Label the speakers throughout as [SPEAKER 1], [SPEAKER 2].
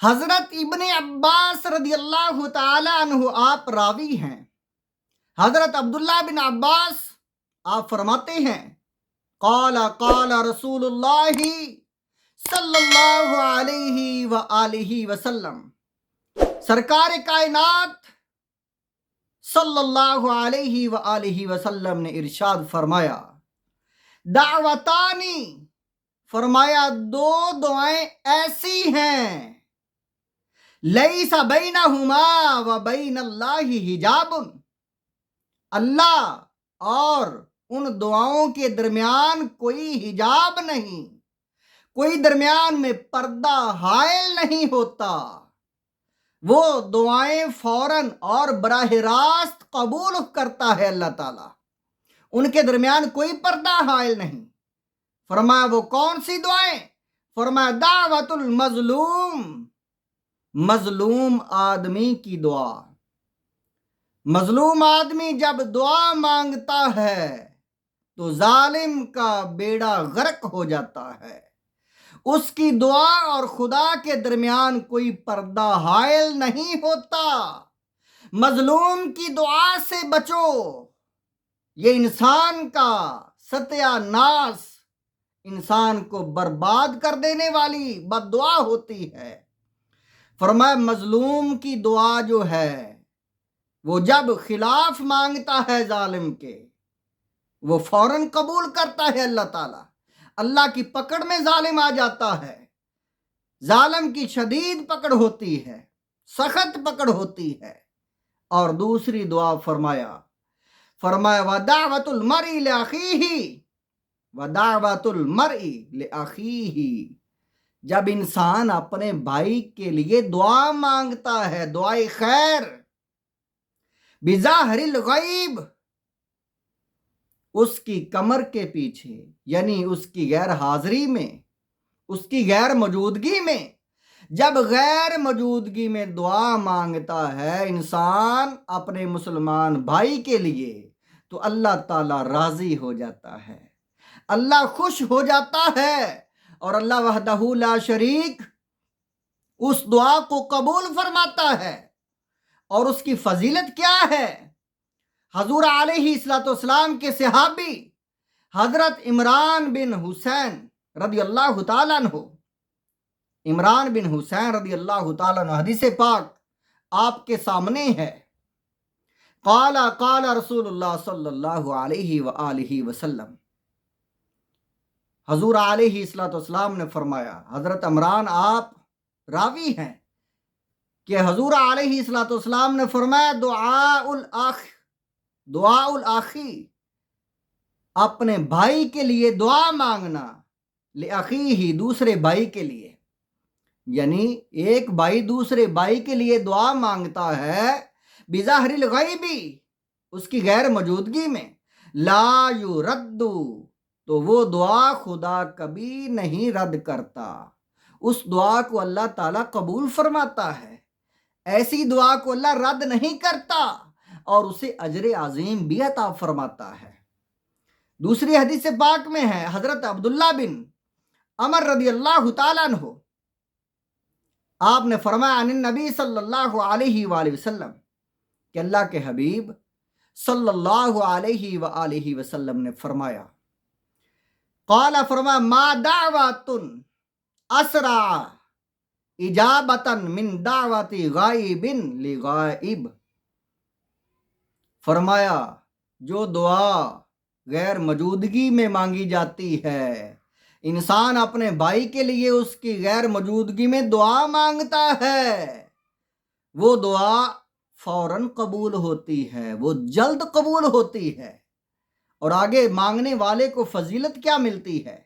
[SPEAKER 1] حضرت ابن عباس رضی اللہ تعالی عنہ آپ راوی ہیں۔ حضرت عبداللہ بن عباس آپ فرماتے ہیں قال قال رسول اللہ صلی اللہ علیہ وآلہ وسلم، سرکار کائنات صلی اللہ علیہ وآلہ وسلم نے ارشاد فرمایا، دعوتانی، فرمایا دو دعائیں ایسی ہیں لیس بینہما و بین اللہ حجاب، اللہ اور ان دعاؤں کے درمیان کوئی حجاب نہیں، کوئی درمیان میں پردہ حائل نہیں ہوتا، وہ دعائیں فوراً اور براہ راست قبول کرتا ہے اللہ تعالیٰ، ان کے درمیان کوئی پردہ حائل نہیں۔ فرمایا وہ کون سی دعائیں؟ فرمایا دعوت المظلوم، مظلوم آدمی کی دعا۔ مظلوم آدمی جب دعا مانگتا ہے تو ظالم کا بیڑا غرق ہو جاتا ہے، اس کی دعا اور خدا کے درمیان کوئی پردہ حائل نہیں ہوتا۔ مظلوم کی دعا سے بچو، یہ انسان کا ستیہ ناس، انسان کو برباد کر دینے والی بد دعا ہوتی ہے۔ فرمایا مظلوم کی دعا جو ہے وہ جب خلاف مانگتا ہے ظالم کے، وہ فوراً قبول کرتا ہے اللہ تعالیٰ۔ اللہ کی پکڑ میں ظالم آ جاتا ہے، ظالم کی شدید پکڑ ہوتی ہے، سخت پکڑ ہوتی ہے۔ اور دوسری دعا فرمایا وَدَعْوَةُ الْمَرْءِ لِأَخِيهِ، وَدَعْوَةُ الْمَرْءِ لِأَخِيهِ، جب انسان اپنے بھائی کے لیے دعا مانگتا ہے، دعائے خیر، بظاہر الغیب، اس کی کمر کے پیچھے، یعنی اس کی غیر حاضری میں، اس کی غیر موجودگی میں، جب غیر موجودگی میں دعا مانگتا ہے انسان اپنے مسلمان بھائی کے لیے، تو اللہ تعالیٰ راضی ہو جاتا ہے، اللہ خوش ہو جاتا ہے، اور اللہ وحدہ لا شریک اس دعا کو قبول فرماتا ہے۔ اور اس کی فضیلت کیا ہے؟ حضور علیہ السلام کے صحابی حضرت عمران بن حسین رضی اللہ تعالیٰ عنہ، عمران بن حسین رضی اللہ تعالیٰ عنہ، حدیث پاک آپ کے سامنے ہے۔ قال قال رسول اللہ صلی اللہ علیہ وآلہ وسلم، حضور علیہ السلام نے فرمایا، حضرت عمران آپ راوی ہیں کہ حضور علیہ السلام نے فرمایا دعاء الاخی، اپنے بھائی کے لیے دعا مانگنا، لأخیہ، دوسرے بھائی کے لیے، یعنی ایک بھائی دوسرے بھائی کے لیے دعا مانگتا ہے بظاہر الغیبی، اس کی غیر موجودگی میں، لا یرد، تو وہ دعا خدا کبھی نہیں رد کرتا، اس دعا کو اللہ تعالیٰ قبول فرماتا ہے، ایسی دعا کو اللہ رد نہیں کرتا اور اسے اجر عظیم بھی عطا فرماتا ہے۔ دوسری حدیث پاک میں ہے، حضرت عبداللہ بن عمر رضی اللہ تعالیٰ عنہ، آپ نے فرمایا عن النبی صلی اللہ علیہ وآلہ وسلم، کہ اللہ کے حبیب صلی اللہ علیہ وآلہ وسلم نے فرمایا، قال، فرمایا ما دعوت اسرع اجابتا من دعوت غائب لغائب، فرمایا جو دعا غیر موجودگی میں مانگی جاتی ہے، انسان اپنے بھائی کے لیے اس کی غیر موجودگی میں دعا مانگتا ہے، وہ دعا فوراً قبول ہوتی ہے، وہ جلد قبول ہوتی ہے۔ اور آگے مانگنے والے کو فضیلت کیا ملتی ہے،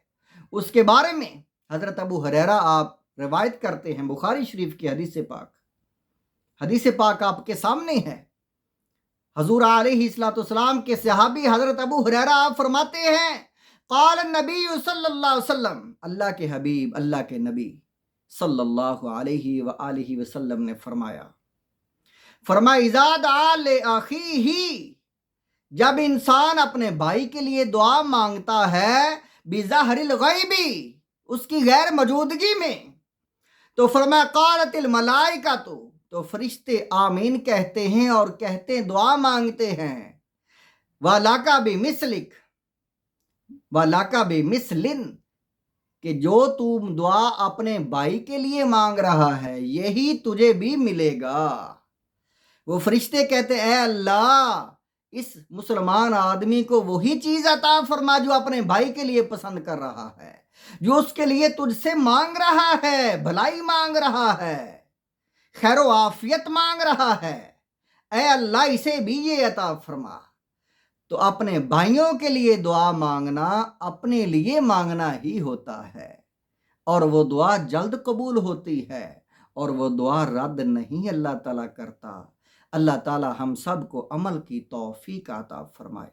[SPEAKER 1] اس کے بارے میں حضرت ابو ہریرہ آپ روایت کرتے ہیں، بخاری شریف کی حدیث پاک آپ کے سامنے ہے۔ حضور علیہ السلام کے صحابی حضرت ابو ہریرہ آپ فرماتے ہیں، قال النبی صلی اللہ علیہ وسلم، اللہ کے حبیب، اللہ کے نبی صلی اللہ علیہ وآلہ وسلم نے فرمایا اذا دعا لأخیہ، جب انسان اپنے بھائی کے لیے دعا مانگتا ہے بظاہر الغیبی، اس کی غیر موجودگی میں، تو فرمایا قالت الملائکہ تو فرشتے آمین کہتے ہیں اور کہتے ہیں دعا مانگتے ہیں وَلَكَ بِمِثْلِكَ وَلَكَ بِمِثْلٍ کہ جو تم دعا اپنے بھائی کے لیے مانگ رہا ہے یہی تجھے بھی ملے گا۔ وہ فرشتے کہتے اے اللہ اس مسلمان آدمی کو وہی چیز عطا فرما جو اپنے بھائی کے لیے پسند کر رہا ہے، جو اس کے لیے تجھ سے مانگ رہا ہے، بھلائی مانگ رہا ہے، خیر و عافیت مانگ رہا ہے، اے اللہ اسے بھی یہ عطا فرما۔ تو اپنے بھائیوں کے لیے دعا مانگنا اپنے لیے مانگنا ہی ہوتا ہے، اور وہ دعا جلد قبول ہوتی ہے، اور وہ دعا رد نہیں اللہ تعالیٰ کرتا۔ اللہ تعالیٰ ہم سب کو عمل کی توفیق عطا فرمائے۔